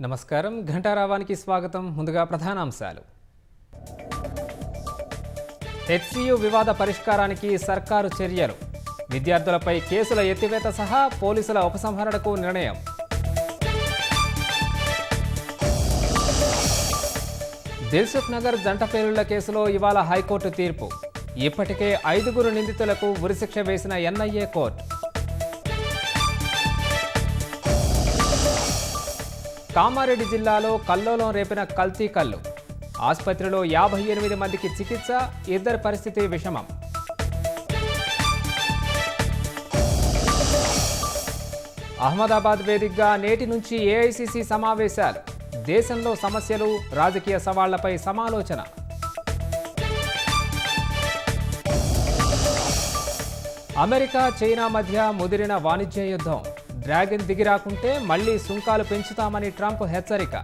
నమస్కారం. ఘంటారావానికి స్వాగతం. ముందుగా ప్రధానాంశాలు. హెచ్సియు వివాద పరిష్కారానికి సర్కారు చర్యలు. విద్యార్థులపై కేసుల ఎత్తివేత సహా పోలీసుల ఉపసంహరణకు నిర్ణయం. దిల్సుఖ్ నగర్ జంట పేలుళ్ల కేసులో ఇవాళ హైకోర్టు తీర్పు. ఇప్పటికే 5 నిందితులకు ఉరిశిక్ష వేసిన ఎన్ఐఏ కోర్టు. కామారెడ్డి జిల్లాలో కల్లోలం రేపిన కల్తీ కల్లు. ఆసుపత్రిలో 58 మందికి చికిత్స, 2 పరిస్థితి విషమం. అహ్మదాబాద్ వేదికగా నేటి నుంచి ఏఐసిసి సమావేశాలు. దేశంలో సమస్యలు, రాజకీయ సవాళ్లపై సమాలోచన. అమెరికా చైనా మధ్య ముదిరిన వాణిజ్య యుద్ధం. డ్రాగన్ దిగిరాకుంటే మళ్లీ సుంకాలు పెంచుతామని ట్రంప్ హెచ్చరిక.